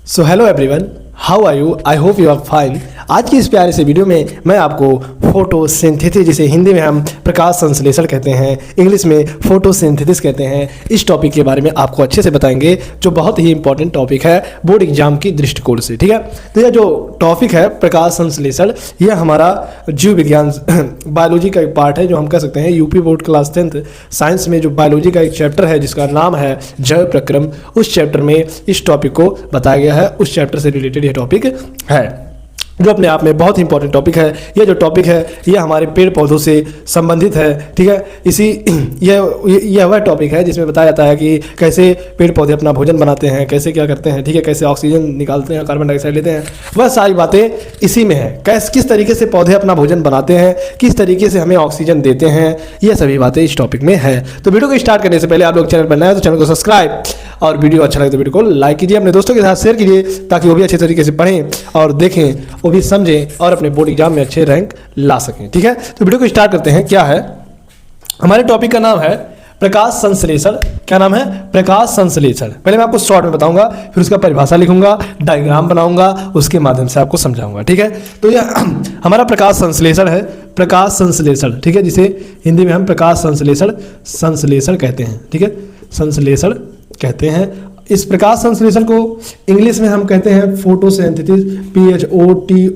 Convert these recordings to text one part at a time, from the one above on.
So hello everyone, how are you? I hope you are fine. आज की इस प्यारे से वीडियो में मैं आपको फोटोसिंथेसिस, जिसे हिंदी में हम प्रकाश संश्लेषण कहते हैं, इंग्लिश में फोटोसिंथेसिस कहते हैं, इस टॉपिक के बारे में आपको अच्छे से बताएंगे, जो बहुत ही इंपॉर्टेंट टॉपिक है बोर्ड एग्जाम की दृष्टिकोण से। ठीक है, तो यह जो टॉपिक है प्रकाश संश्लेषण, यह हमारा जीव विज्ञान बायोलॉजी का एक पार्ट है, जो हम कह सकते हैं UP board class 10th science में जो बायोलॉजी का एक चैप्टर है जिसका नाम है जैव प्रक्रम, उस चैप्टर में इस टॉपिक को बताया गया है। उस चैप्टर से रिलेटेड यह टॉपिक है, जो अपने आप में बहुत ही इंपॉर्टेंट टॉपिक है। यह जो टॉपिक है यह हमारे पेड़ पौधों से संबंधित है। ठीक है, यह वह टॉपिक है जिसमें बताया जाता है कि कैसे पेड़ पौधे अपना भोजन बनाते हैं, कैसे क्या करते हैं, ठीक है, कैसे ऑक्सीजन निकालते हैं, कार्बन डाइऑक्साइड लेते हैं, वह सारी बातें इसी में है। किस तरीके से पौधे अपना भोजन बनाते हैं, किस तरीके से हमें ऑक्सीजन देते हैं, यह सभी बातें इस टॉपिक में है। तो वीडियो को स्टार्ट करने से पहले आप लोग चैनल पर नए हैं तो चैनल को सब्सक्राइब, और वीडियो अच्छा लगे तो वीडियो को लाइक कीजिए, अपने दोस्तों के साथ शेयर कीजिए, ताकि वो भी अच्छे तरीके से पढ़ें और देखें, वो भी समझें और अपने बोर्ड एग्जाम में अच्छे रैंक ला सकें। ठीक है, तो वीडियो को स्टार्ट करते हैं। क्या है हमारे टॉपिक का नाम है प्रकाश संश्लेषण। क्या नाम है? प्रकाश संश्लेषण। पहले मैं आपको शॉर्ट में बताऊंगा, फिर उसका परिभाषा लिखूंगा, डायग्राम बनाऊंगा, उसके माध्यम से आपको समझाऊंगा। ठीक है, तो यह हमारा प्रकाश संश्लेषण है, प्रकाश संश्लेषण। ठीक है, जिसे हिंदी में हम प्रकाश संश्लेषण कहते हैं। ठीक है, संश्लेषण कहते हैं। इस प्रकाश संश्लेषण को इंग्लिश में हम कहते हैं फोटोसिंथेसिस, PHOTOSYNTHESIS,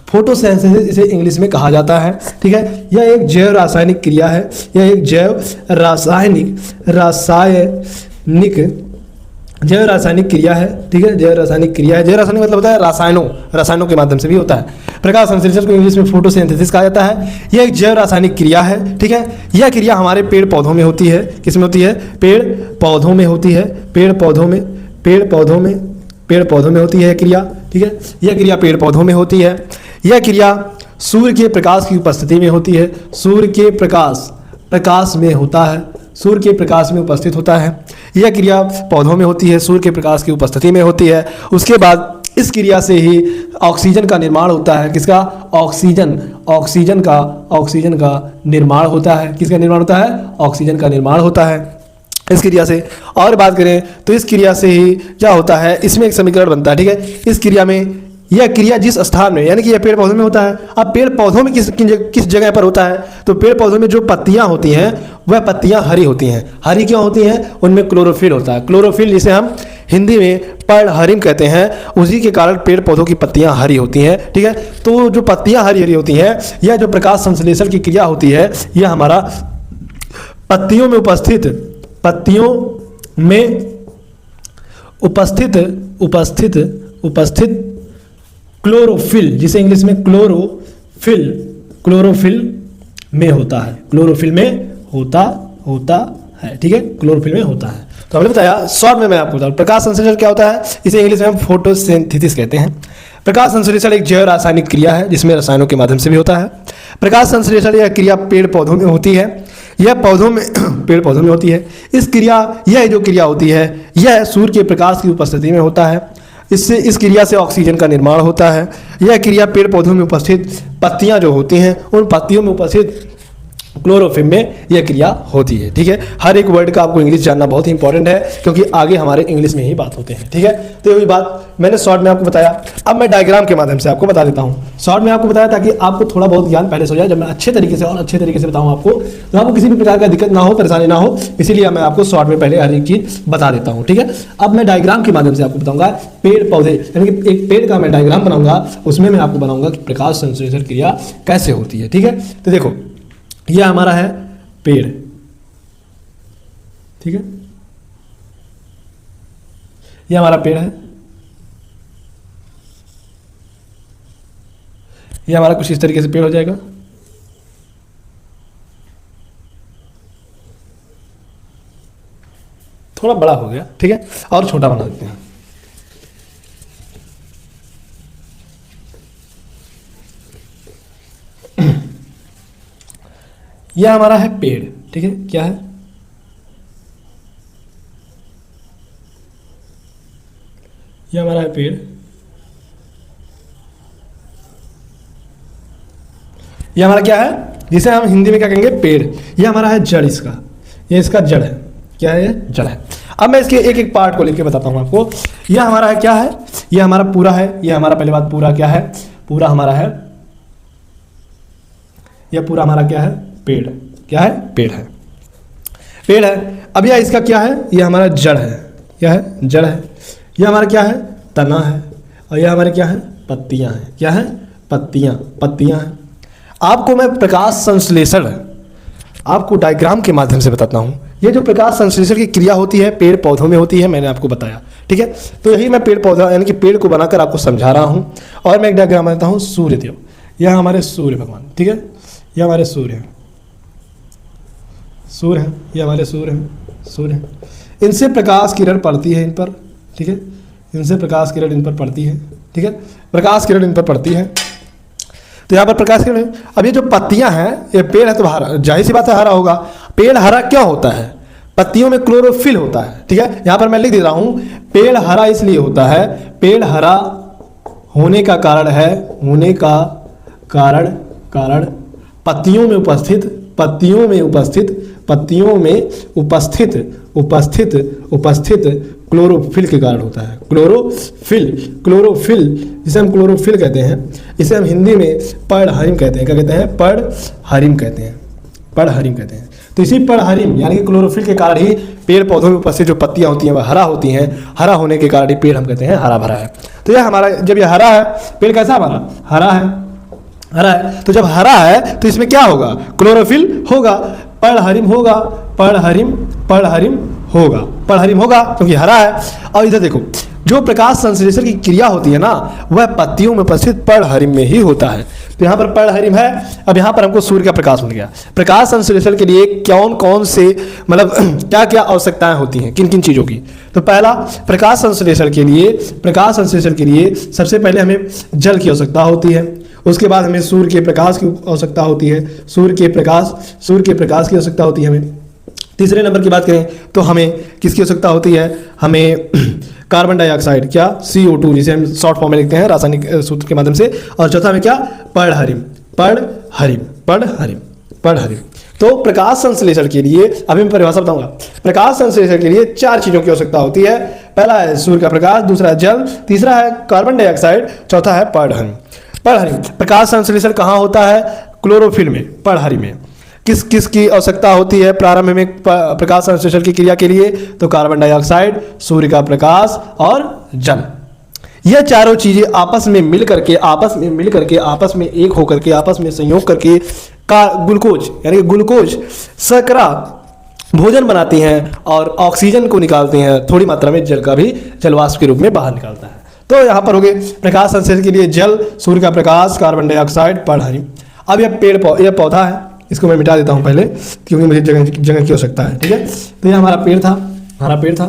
फोटोसिंथेसिस इसे इंग्लिश में कहा जाता है। ठीक है, यह एक जैव रासायनिक क्रिया है, यह एक जैव रासायनिक क्रिया है। ठीक है, जैव रासायनिक क्रिया है। जैव रासायनिक मतलब होता है रसायनों के माध्यम से भी होता है। प्रकाश संश्लेषण को इंग्लिश में फोटोसिंथेसिस कहा जाता है। यह एक जैव रासायनिक क्रिया है। ठीक है, यह क्रिया हमारे पेड़ पौधों में होती है। किसमें होती है? पेड़ पौधों में होती है। पेड़ पौधों में होती है क्रिया। ठीक है, यह क्रिया पेड़ पौधों में होती है। यह क्रिया सूर्य के प्रकाश की उपस्थिति में होती है। सूर्य के प्रकाश में होता है, सूर्य के प्रकाश में उपस्थित होता है। यह क्रिया पौधों में होती है, सूर्य के प्रकाश की उपस्थिति में होती है। उसके बाद इस क्रिया से ही ऑक्सीजन का निर्माण होता है। किसका? ऑक्सीजन का निर्माण होता है। किसका निर्माण होता है? ऑक्सीजन का निर्माण होता है इस क्रिया से। और बात करें तो इस क्रिया से ही क्या होता है, इसमें एक समीकरण बनता है। ठीक है, इस क्रिया में यह क्रिया जिस स्थान में, यानी कि यह पेड़ पौधों में होता है। अब पेड़ पौधों में किस जगह पर होता है? तो पेड़ पौधों में जो पत्तियां होती हैं वह पत्तियां हरी होती हैं। हरी क्यों होती हैं? उनमें क्लोरोफिल होता है। क्लोरोफिल जिसे हम हिंदी में पर्णहरिम कहते हैं, उसी के कारण पेड़ पौधों की पत्तियां हरी होती हैं। ठीक है, तो जो पत्तियां हरी होती हैं, यह जो प्रकाश संश्लेषण की क्रिया होती है, यह हमारा पत्तियों में उपस्थित क्लोरोफिल, जिसे इंग्लिश में क्लोरोफिल में होता है। क्लोरोफिल में होता है। ठीक है, क्लोरोफिल में होता है। तो हमने बताया, शॉर्ट में मैं आपको बताऊं प्रकाश संश्लेषण क्या होता है। इसे इंग्लिश में हम फोटोसिंथेसिस कहते हैं। प्रकाश संश्लेषण एक जैव रासायनिक क्रिया है, जिसमें रसायनों के माध्यम से भी होता है। प्रकाश संश्लेषण यह क्रिया पेड़ पौधों में होती है। यह पेड़ पौधों में होती है। यह जो क्रिया होती है, यह सूर्य के प्रकाश की उपस्थिति में होता है। इस क्रिया से ऑक्सीजन का निर्माण होता है। यह क्रिया पेड़ पौधों में उपस्थित पत्तियां जो होती हैं, उन पत्तियों में उपस्थित क्लोरोफिल में यह क्रिया होती है। ठीक है, हर एक वर्ड का आपको इंग्लिश जानना बहुत ही इंपॉर्टेंट है, क्योंकि आगे हमारे इंग्लिश में ही बात होते हैं। ठीक है, तो यही बात मैंने शॉर्ट में आपको बताया। अब मैं डायग्राम के माध्यम से आपको बता देता हूँ। शॉर्ट में आपको बताया ताकि आपको थोड़ा बहुत ज्ञान पहले से हो जाए। जब मैं अच्छे तरीके से बताऊँ आपको, तो आपको किसी भी प्रकार का दिक्कत ना हो, परेशानी ना हो, इसीलिए मैं आपको शॉर्ट में पहले हर एक चीज बता देता हूँ। ठीक है, अब मैं डायग्राम के माध्यम से आपको बताऊंगा पेड़ पौधे, यानी कि एक पेड़ का मैं डायग्राम बनाऊंगा, उसमें मैं आपको बनाऊंगा कि प्रकाश संश्लेषण क्रिया कैसे होती है। ठीक है, तो देखो, यह हमारा है पेड़। ठीक है, यह हमारा पेड़ है। यह हमारा कुछ इस तरीके से पेड़ हो जाएगा। थोड़ा बड़ा हो गया। ठीक है, और छोटा बना देते हैं। यह हमारा है पेड़। ठीक है, क्या है? यह हमारा है पेड़। यह हमारा क्या है, जिसे हम हिंदी में क्या कहेंगे? पेड़। यह हमारा है जड़। ये इसका जड़ है। क्या है? जड़ है। अब मैं इसके एक एक पार्ट को लेके बताता हूँ आपको। यह हमारा है क्या है, यह हमारा पूरा है, यह हमारा पहले बात पूरा क्या है, पूरा हमारा है, यह पूरा हमारा क्या है, पेड़, क्या है, पेड़ है, पेड़ है। अब यह इसका क्या है, यह हमारा जड़ है, क्या है, जड़ है। यह हमारा क्या है, तना है, और यह हमारे क्या है, पत्तियां हैं, क्या है, पत्तियां, पत्तियां हैं। आपको मैं प्रकाश संश्लेषण आपको डायग्राम के माध्यम से बताता हूँ। ये जो प्रकाश संश्लेषण की क्रिया होती है पेड़ पौधों में होती है, मैंने आपको बताया, ठीक है। तो यही मैं पेड़ पौधा यानी कि पेड़ को बनाकर आपको समझा रहा हूँ। और मैं एक डायग्राम बनाता हूँ सूर्यदेव, यह हमारे सूर्य भगवान, ठीक है, यह हमारे सूर्य हैं, सूर्य हैं, ये हमारे सूर्य हैं, सूर्य हैं। इनसे प्रकाश किरण पड़ती है इन पर, ठीक है, इनसे प्रकाश किरण इन पर पड़ती है, ठीक है, प्रकाश किरण इन पर पड़ती है। तो यहाँ पर प्रकाश किरण, अब ये जो पत्तियां हैं, ये पेड़ है तो हरा, जाहिर सी बात है हरा होगा। पेड़ हरा क्यों होता है, पत्तियों में क्लोरोफिल होता है, ठीक है। यहाँ पर मैं लिख दे रहा हूँ, पेड़ हरा इसलिए होता है, पेड़ हरा होने का कारण है, होने का कारण, कारण पत्तियों में उपस्थित, पत्तियों में उपस्थित, पत्तियों में उपस्थित, उपस्थित, उपस्थित क्लोरोफिल के कारण होता है। क्लोरोफिल, क्लोरोफिल जिसे हम क्लोरोफिल कहते हैं, इसे हम हिंदी में पर्णहरिम कहते हैं। क्या कहते हैं, पर्णहरिम कहते हैं, पर्णहरिम कहते हैं। तो इसी पर्णहरिम यानी कि क्लोरोफिल के कारण ही पेड़ पौधों में उपस्थित जो पत्तियां होती हैं वह हरा होती हैं। हरा होने के कारण ही पेड़ हम कहते हैं हरा भरा है। तो यह हमारा, जब यह हरा है, पेड़ कैसा हमारा, हरा है, हरा है। तो जब हरा है तो इसमें क्या होगा, क्लोरोफिल होगा, पर्णहरिम होगा, पर्णहरिम, पर्णहरिम होगा, पर्णहरिम होगा क्योंकि हरा है। और इधर देखो, जो प्रकाश संश्लेषण की क्रिया होती है ना, वह पत्तियों में उपस्थित पर्णहरिम में ही होता है। तो यहाँ पर पर्णहरिम है। अब यहाँ पर हमको सूर्य का प्रकाश मिल गया। प्रकाश संश्लेषण के लिए कौन कौन से मतलब क्या क्या आवश्यकताएं होती हैं, किन किन चीज़ों की। तो पहला, प्रकाश संश्लेषण के लिए, प्रकाश संश्लेषण के लिए सबसे पहले हमें जल की आवश्यकता होती है। उसके बाद हमें सूर्य के प्रकाश की आवश्यकता होती है, सूर्य के प्रकाश, सूर्य के प्रकाश की आवश्यकता होती है हमें। तीसरे नंबर की बात करें तो हमें किसकी आवश्यकता होती है, हमें कार्बन डाइऑक्साइड, क्या, CO2 जिसे हम शॉर्ट फॉर्म में लिखते हैं रासायनिक सूत्र के माध्यम से। और चौथा में क्या, पर्णहरिम, पर्णहरिम, पर्णहरिम, पर्णहरिम। तो प्रकाश संश्लेषण के लिए अभी मैं परिभाषा बताऊंगा। प्रकाश संश्लेषण के लिए 4 चीज़ों की आवश्यकता होती है। पहला है सूर्य का प्रकाश, दूसरा है जल, तीसरा है कार्बन डाइऑक्साइड, चौथा है पर्णहरिम। पर्णहरिम प्रकाश संश्लेषण कहाँ होता है, क्लोरोफिल में, पर्णहरिम में। किस किस की आवश्यकता होती है प्रारंभ में प्रकाश संश्लेषण की क्रिया के लिए, तो कार्बन डाइऑक्साइड, सूर्य का प्रकाश और जल। यह चारों चीजें आपस में मिल करके, आपस में मिल करके, आपस में एक होकर के, आपस में संयोग करके का ग्लूकोज यानी कि ग्लूकोज शर्करा भोजन बनाती हैं और ऑक्सीजन को निकालते हैं, थोड़ी मात्रा में जल का भी जलवाष्प के रूप में बाहर निकालता है। तो यहाँ पर हो गए प्रकाश संश्लेषण के लिए जल, सूर्य का प्रकाश, कार्बन डाइऑक्साइड, पर्णहरिम। अब यह यह पौधा है, इसको मैं मिटा देता हूँ पहले क्योंकि मुझे जगह की आवश्यकता है, ठीक है। तो यह हमारा पेड़ था, हरा पेड़ था,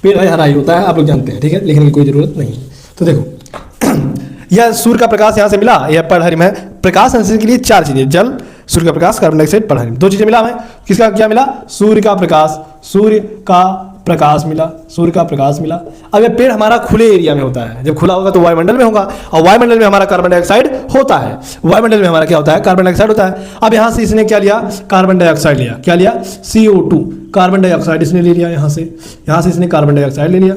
पेड़ है हरा ही होता है, आप लोग जानते हैं, ठीक है, लिखने की कोई जरूरत नहीं। तो देखो यह सूर्य का प्रकाश यहाँ से मिला, यह पर्णहरिम है। प्रकाश संश्लेषण के लिए 4 चीजें, जल, सूर्य का प्रकाश, कार्बन डाइऑक्साइड, पर्णहरिम। 2 चीजें मिला हमें, किसका क्या मिला, सूर्य का प्रकाश, सूर्य का प्रकाश मिला, सूर्य का प्रकाश मिला। अब यह पेड़ हमारा खुले एरिया में होता है, जब खुला होगा तो वायुमंडल में होगा, और वायुमंडल में हमारा कार्बन डाइऑक्साइड होता है, वायुमंडल में हमारा क्या होता है, कार्बन डाइऑक्साइड होता है। अब यहाँ से इसने क्या लिया, कार्बन डाइऑक्साइड लिया, क्या लिया, CO2, कार्बन डाइऑक्साइड इसने ले लिया, यहाँ से इसने कार्बन डाइऑक्साइड ले लिया।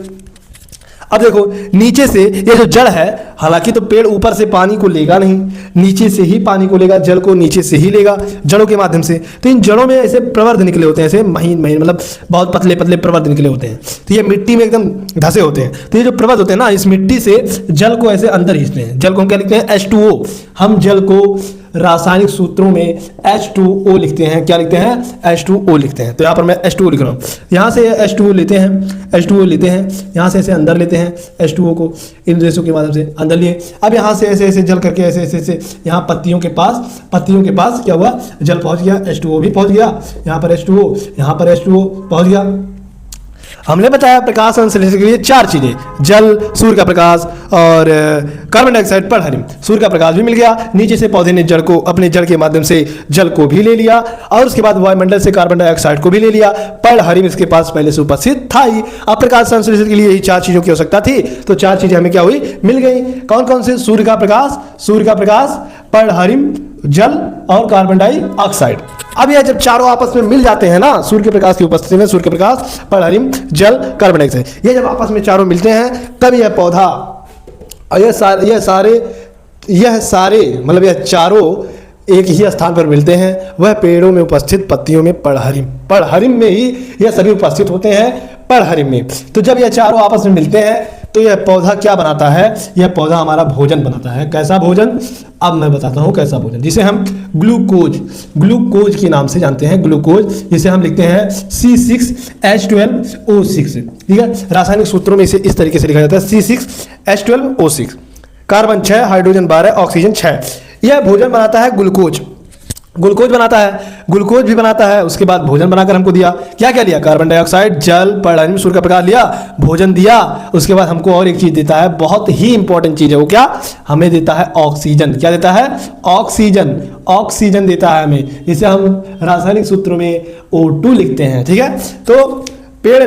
अब देखो नीचे से ये जो जड़ है, हालांकि तो पेड़ ऊपर से पानी को लेगा नहीं, नीचे से ही पानी को लेगा, जल को नीचे से ही लेगा जड़ों के माध्यम से। तो इन जड़ों में ऐसे प्रवर्ध निकले होते हैं, ऐसे महीन महीन मतलब बहुत पतले पतले प्रवर्ध निकले होते हैं। तो ये मिट्टी में एकदम धसे होते हैं। तो ये जो प्रवर्ध होते हैं ना, इस मिट्टी से जल को ऐसे अंदर खींचते हैं। जल को हम क्या लिखते हैं, H2O। हम जल को रासायनिक सूत्रों में H2O लिखते हैं, क्या लिखते हैं, H2O लिखते हैं। तो यहाँ पर मैं H2O लिख रहा हूँ, यहाँ से H2O लेते हैं, H2O लेते हैं, यहाँ से ऐसे अंदर लेते हैं H2O को, इन रेशों के माध्यम से अंदर लिए। अब यहाँ से ऐसे ऐसे जल करके ऐसे ऐसे ऐसे यहाँ पत्तियों के पास क्या हुआ, जल पहुँच गया, H2O भी पहुँच गया, यहाँ पर H2O, यहाँ पर H2O पहुँच गया। हमने बताया प्रकाश संश्लेषण के लिए 4 चीजें, जल, सूर्य का प्रकाश और कार्बन डाइऑक्साइड, पर्णहरिम। सूर्य का प्रकाश भी मिल गया, नीचे से पौधे ने जड़ को अपने जड़ के माध्यम से जल को भी ले लिया, और उसके बाद वायुमंडल से कार्बन डाइऑक्साइड को भी ले लिया। पर्णहरिम इसके पास पहले से उपस्थित था ही। अब प्रकाश संश्लेषण के लिए यही 4 चीजों की आवश्यकता थी, तो 4 चीजें हमें क्या हुई, मिल गई। कौन कौन से, सूर्य का प्रकाश, पर्णहरिम, जल और कार्बन डाइऑक्साइड। अब ये जब चारों आपस में मिल जाते हैं ना, सूर्य के प्रकाश की उपस्थिति में, सूर्य के प्रकाश, पढ़हरिम, जल, कार्बन डाइऑक्साइड, ये जब आपस में चारों मिलते हैं तब यह पौधा, यह सारे मतलब यह चारों एक ही स्थान पर मिलते हैं, वह पेड़ों में उपस्थित पत्तियों में पढ़हरिम में ही यह सभी उपस्थित होते हैं, पढ़हरिम में। तो जब यह चारों आपस में मिलते हैं तो यह पौधा क्या बनाता है, यह पौधा हमारा भोजन बनाता है। कैसा भोजन, अब मैं बताता हूँ कैसा भोजन, जिसे हम ग्लूकोज के नाम से जानते हैं, ग्लूकोज, जिसे हम लिखते हैं C6H12O6, ठीक है। रासायनिक सूत्रों में इसे इस तरीके से लिखा जाता है C6H12O6, कार्बन 6, हाइड्रोजन 12, ऑक्सीजन 6। यह भोजन बनाता है, ग्लूकोज बनाता है, ग्लूकोज भी बनाता है। उसके बाद भोजन बनाकर हमको दिया, क्या क्या दिया, कार्बन डाइऑक्साइड, जल, पढ़हरिम, सूर्य का प्रकाश लिया, भोजन दिया। उसके बाद हमको और एक चीज देता है, बहुत ही इंपॉर्टेंट चीज है, वो क्या, हमें देता है ऑक्सीजन। क्या देता है, ऑक्सीजन देता है हमें, जिसे हम रासायनिक सूत्रों में O2 लिखते हैं, ठीक है। तो पेड़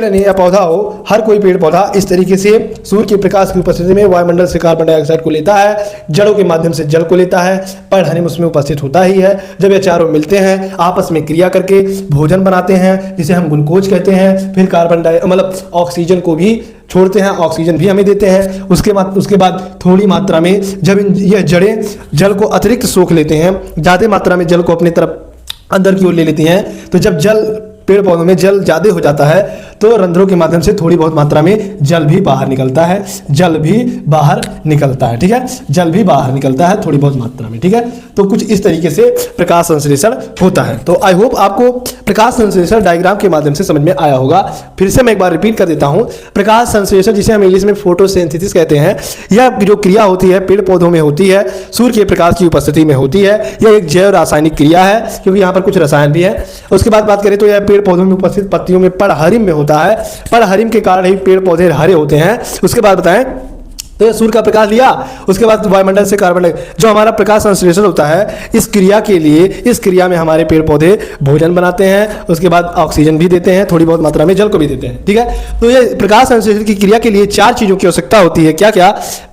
ने या पौधा हो, हर कोई पेड़ पौधा इस तरीके से सूर्य के प्रकाश की उपस्थिति में वायुमंडल से कार्बन डाइऑक्साइड को लेता है, जड़ों के माध्यम से जल को लेता है, पढ़हरिम उसमें उपस्थित होता ही है। जब ये चारों मिलते हैं आपस में क्रिया करके भोजन बनाते हैं, जिसे हम ग्लूकोज कहते हैं, फिर मतलब ऑक्सीजन को भी छोड़ते हैं, ऑक्सीजन भी हमें देते हैं। उसके बाद थोड़ी मात्रा में जब यह जड़ें जल को अतिरिक्त सोख लेते हैं, ज़्यादा मात्रा में जल को अपनी तरफ अंदर की ओर ले लेती हैं, तो जब पेड़ पौधों में जल ज़्यादा हो जाता है तो रंध्रों के माध्यम से थोड़ी बहुत मात्रा में जल भी बाहर निकलता है, ठीक है, जल भी बाहर निकलता है थोड़ी बहुत मात्रा में, ठीक है। तो कुछ इस तरीके से प्रकाश संश्लेषण होता है। तो आई होप आपको प्रकाश संश्लेषण डायग्राम के माध्यम से समझ में आया होगा। फिर से मैं एक बार रिपीट कर देता हूँ, प्रकाश संश्लेषण, जिसे हम इंग्लिश में फोटोसिंथेसिस कहते हैं, यह जो क्रिया होती है पेड़ पौधों में होती है, सूर्य के प्रकाश की उपस्थिति में होती है। यह एक जैव रासायनिक क्रिया है, क्योंकि यहाँ पर कुछ रसायन भी है। उसके बाद बात करें तो यह पेड़ पौधों में उपस्थित पत्तियों में पढ़हरिम में होता है, पढ़हरिम के कारण ही पेड़ पौधे हरे होते हैं। उसके बाद बताएं तो ये सूर्य का प्रकाश लिया, उसके बाद वायुमंडल से कार्बन डाइऑक्साइड, जो हमारा प्रकाश संश्लेषण होता है, इस क्रिया में हमारे पेड़ पौधे भोजन बनाते हैं, उसके बाद ऑक्सीजन भी देते हैं, थोड़ी बहुत मात्रा में जल को भी देते हैं, ठीक है। तो ये प्रकाश संश्लेषण की क्रिया के लिए 4 चीजों की आवश्यकता होती है। क्या क्या,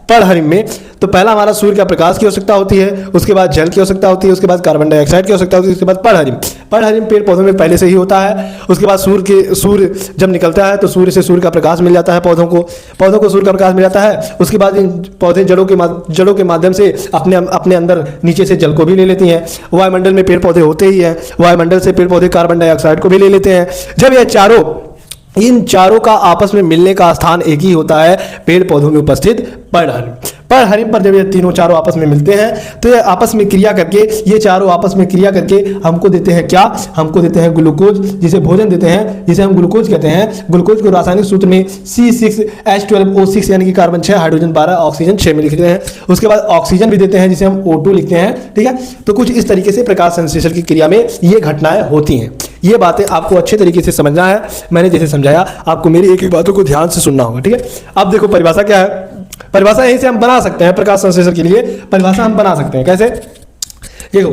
पढ़हरिम में तो पहला हमारा सूर्य का प्रकाश की आवश्यकता होती है, उसके बाद जल की आवश्यकता होती है, उसके बाद कार्बन डाइऑक्साइड की आवश्यकता होती है, उसके बाद पढ़हरिम पेड़ पौधों में पहले से ही होता है। उसके बाद सूर्य जब निकलता है तो सूर्य से सूर्य का प्रकाश मिल जाता है पौधों को सूर्य का प्रकाश मिल जाता है। उसके बाद इन पौधे जड़ों के माध्यम से अपने अंदर नीचे से जल को भी ले लेती हैं। वायुमंडल में पेड़ पौधे होते ही हैं, वायुमंडल से पेड़ पौधे कार्बन डाइऑक्साइड को भी ले लेते हैं। जब यह इन चारों का आपस में मिलने का स्थान एक ही होता है, पेड़ पौधों में उपस्थित पढ़हरिम पर जब ये चारों आपस में मिलते हैं तो ये आपस में क्रिया करके, ये चारों आपस में क्रिया करके हमको देते हैं क्या, हमको देते हैं ग्लूकोज, जिसे भोजन देते हैं, जिसे हम ग्लूकोज कहते हैं। ग्लूकोज को रासायनिक सूत्र में C6H12O6 यानी कि कार्बन 6, हाइड्रोजन 12, ऑक्सीजन 6 में लिखते हैं। उसके बाद ऑक्सीजन भी देते हैं, जिसे हम O2 लिखते हैं, ठीक है। तो कुछ इस तरीके से प्रकाश संश्लेषण की क्रिया में ये घटनाएं होती हैं। ये बातें आपको अच्छे तरीके से समझना है, मैंने जैसे समझाया आपको मेरी एक एक बातों को ध्यान से सुनना होगा, ठीक है। अब देखो परिभाषा क्या है, परिभाषा यहीं से हम बना सकते हैं, प्रकाश संश्लेषण के लिए परिभाषा हम बना सकते हैं। कैसे, देखो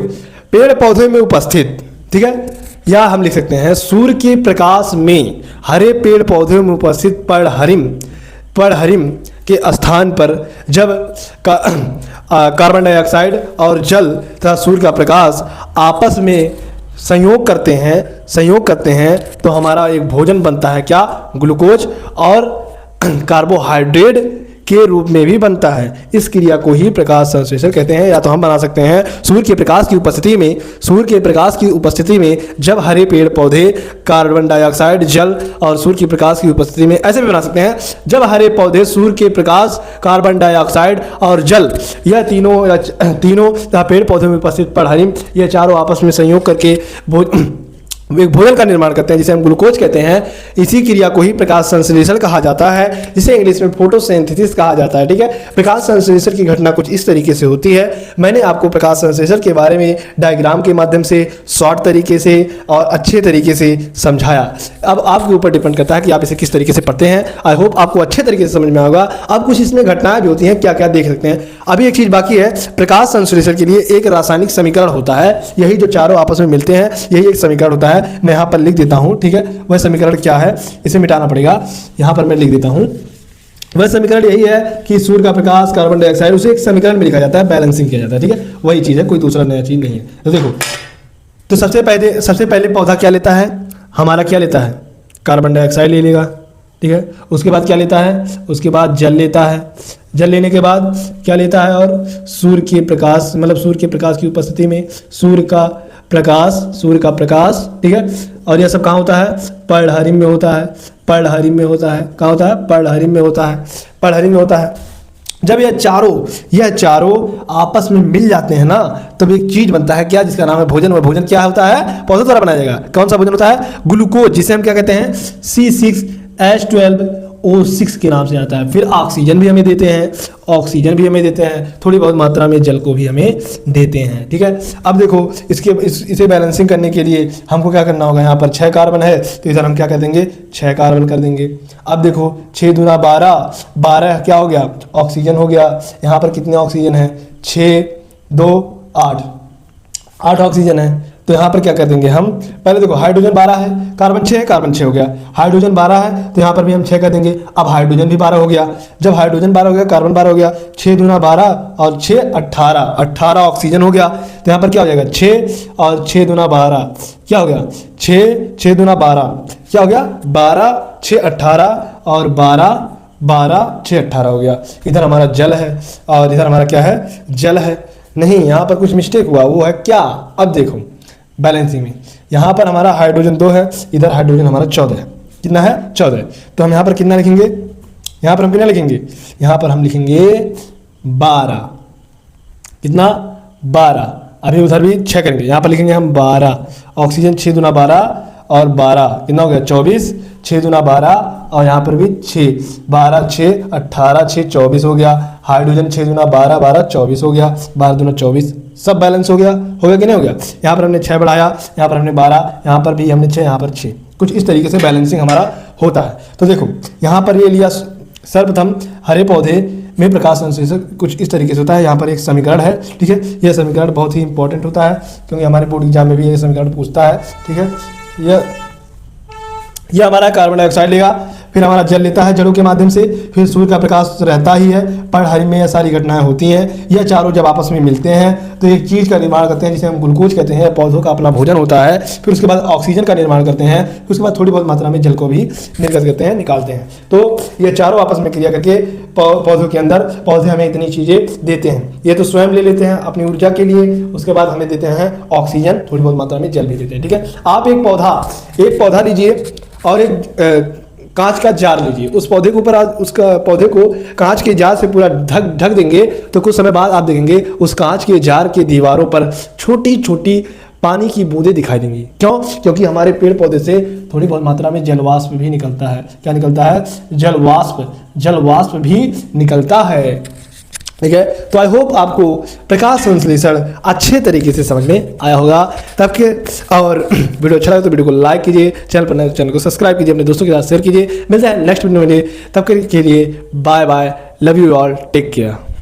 पेड़ पौधे में उपस्थित, ठीक है, या हम लिख सकते हैं सूर्य के प्रकाश में हरे पेड़ पौधे में उपस्थित पढ़हरिम के स्थान पर जब कार्बन डाइऑक्साइड और जल तथा सूर्य का प्रकाश आपस में संयोग करते हैं तो हमारा एक भोजन बनता है, क्या, ग्लूकोज, और कार्बोहाइड्रेट के रूप में भी बनता है। इस क्रिया को ही प्रकाश संश्लेषण कहते हैं। या तो हम बना सकते हैं सूर्य के प्रकाश की उपस्थिति में जब हरे पेड़ पौधे कार्बन डाइऑक्साइड, जल और सूर्य के प्रकाश की उपस्थिति में, ऐसे भी बना सकते हैं जब हरे पौधे सूर्य के प्रकाश, कार्बन डाइऑक्साइड और जल, यह तीनों पेड़ पौधे में उपस्थित पढ़हरिम, ये चारों आपस में संयोग करके एक भोजन का निर्माण करते हैं, जिसे हम ग्लूकोज कहते हैं। इसी क्रिया को ही प्रकाश संश्लेषण कहा जाता है, जिसे इंग्लिश में फोटोसिंथेसिस कहा जाता है, ठीक है। प्रकाश संश्लेषण की घटना कुछ इस तरीके से होती है। मैंने आपको प्रकाश संश्लेषण के बारे में डायग्राम के माध्यम से, शॉर्ट तरीके से और अच्छे तरीके से समझाया। अब आपके ऊपर डिपेंड करता है कि आप इसे किस तरीके से पढ़ते हैं। आई होप आपको अच्छे तरीके से समझ में होगा। अब कुछ इसमें घटनाएं भी होती हैं, क्या क्या देख सकते हैं। अभी एक चीज बाकी है, प्रकाश संश्लेषण के लिए एक रासायनिक समीकरण होता है, यही जो चारों आपस में मिलते हैं, यही एक समीकरण होता है। मैं यहाँ पर लिख देता हूँ, ठीक है। वह समीकरण क्या है, इसे मिटाना पड़ेगा, यहाँ पर मैं लिख देता हूँ। वह समीकरण यही है कि सूर्य का प्रकाश, कार्बन डाइऑक्साइड, उसे एक समीकरण में लिखा जाता है, बैलेंसिंग किया जाता है, ठीक है, वही चीज़ है, कोई दूसरा नया चीज़ नहीं है। तो देखो, तो सबसे पहले पौधा क्या लेता है हमारा, क्या लेता है, कार्बन डाइऑक्साइड ले लेगा, ठीक है। उसके बाद क्या लेता है, उसके बाद जल लेता है, जल लेने के बाद क्या लेता है, और सूर्य के प्रकाश, मतलब सूर्य के प्रकाश की उपस्थिति में सूर्य का प्रकाश, ठीक है। और यह सब कहाँ होता है, पर्णहरिम में होता है, पर्णहरिम में होता है, कहाँ होता है, पर्णहरिम में होता है, पर्णहरिम में होता है। जब यह चारों आपस में मिल जाते हैं ना, तब एक चीज बनता है क्या, जिसका नाम है भोजन। वह भोजन क्या होता है, पौधे द्वारा बनाया जाएगा। कौन सा भोजन होता है, ग्लूकोज, जिसे हम क्या कहते हैं, C6H12O6 के नाम से आता है। फिर ऑक्सीजन भी हमें देते हैं, थोड़ी बहुत मात्रा में जल को भी हमें देते हैं, ठीक है। अब देखो, इसे बैलेंसिंग करने के लिए हमको क्या करना होगा, यहाँ पर 6 कार्बन है तो इधर हम क्या कर देंगे, 6 कार्बन कर देंगे। अब देखो 6 दूना 12 क्या हो गया, ऑक्सीजन हो गया। यहाँ पर कितने ऑक्सीजन है, 6 2 8 ऑक्सीजन है। तो यहाँ पर क्या कर देंगे हम, पहले देखो हाइड्रोजन 12 है, कार्बन 6 हो गया, हाइड्रोजन 12 है तो यहाँ पर भी हम 6 कर देंगे। अब हाइड्रोजन भी 12 हो गया, जब हाइड्रोजन 12 हो गया, कार्बन 12 हो गया, 6 दूना 12 और 6 18 ऑक्सीजन हो गया। तो यहाँ पर क्या हो जाएगा, 6 और 6 दूना 12 क्या हो गया, 6 दूना 12 क्या हो गया, 12 6 18 और 12 6 18 हो गया। इधर हमारा जल है और इधर हमारा क्या है, जल है। नहीं, यहाँ पर कुछ मिस्टेक हुआ, वो है क्या, अब देखो बैलेंसिंग में यहाँ पर हमारा हाइड्रोजन 2 है, इधर हाइड्रोजन हमारा 14 है। कितना है, 14। तो हम यहाँ पर कितना लिखेंगे, यहाँ पर हम कितना लिखेंगे, यहाँ पर हम लिखेंगे 12। कितना, 12। अभी उधर भी 6 करेंगे, यहाँ पर लिखेंगे हम 12। ऑक्सीजन 6 दूना 12 और 12 कितना हो गया, 24। 6 दूना 12 और यहाँ पर भी 6, 12 6 18 6 24 हो गया। हाइड्रोजन 6 दूना 12 12 24 हो गया, 12 दूना 24, सब बैलेंस हो गया कि नहीं हो गया। यहाँ पर हमने 6 बढ़ाया, यहाँ पर हमने 12, यहाँ पर भी हमने 6, यहाँ पर 6, कुछ इस तरीके से बैलेंसिंग हमारा होता है। तो देखो यहाँ पर ये लिया, सर्वप्रथम हरे पौधे में प्रकाश संश्लेषण कुछ इस तरीके से होता है। यहाँ पर एक समीकरण है, ठीक है, यह समीकरण बहुत ही इंपॉर्टेंट होता है क्योंकि हमारे बोर्ड एग्जाम में भी ये समीकरण पूछता है, ठीक है। यह हमारा कार्बन डाइऑक्साइड लेगा, फिर हमारा जल लेता है जड़ों के माध्यम से, फिर सूर्य का प्रकाश रहता ही है, पर्णहरिम में यह सारी घटनाएं होती हैं। यह चारों जब आपस में मिलते हैं तो एक चीज़ का निर्माण करते हैं जिसे हम ग्लूकोज कहते हैं, पौधों का अपना भोजन होता है। फिर उसके बाद ऑक्सीजन का निर्माण करते हैं, फिर उसके बाद थोड़ी बहुत मात्रा में जल को भी निर्गत करते हैं, निकालते हैं। तो ये चारों आपस में क्रिया करके पौधों के अंदर पौधे हमें इतनी चीज़ें देते हैं। ये तो स्वयं ले लेते हैं अपनी ऊर्जा के लिए, उसके बाद हमें देते हैं ऑक्सीजन, थोड़ी बहुत मात्रा में जल भी देते हैं, ठीक है। आप एक पौधा लीजिए और एक कांच का जार लीजिए, उस पौधे के ऊपर उसका पौधे को कांच के जार से पूरा ढक देंगे तो कुछ समय बाद आप देखेंगे उस कांच के जार के दीवारों पर छोटी छोटी पानी की बूंदें दिखाई देंगी। क्यों, क्योंकि हमारे पेड़ पौधे से थोड़ी बहुत मात्रा में जलवाष्प भी निकलता है। क्या निकलता है, जलवाष्प भी निकलता है, ठीक है। तो आई होप आपको प्रकाश संश्लेषण अच्छे तरीके से समझ में आया होगा। तब के और वीडियो अच्छा लगे तो वीडियो को लाइक कीजिए, चैनल को सब्सक्राइब कीजिए, अपने दोस्तों के साथ शेयर कीजिए। मिलते हैं नेक्स्ट वीडियो में, तब के लिए bye bye, love you all, take care.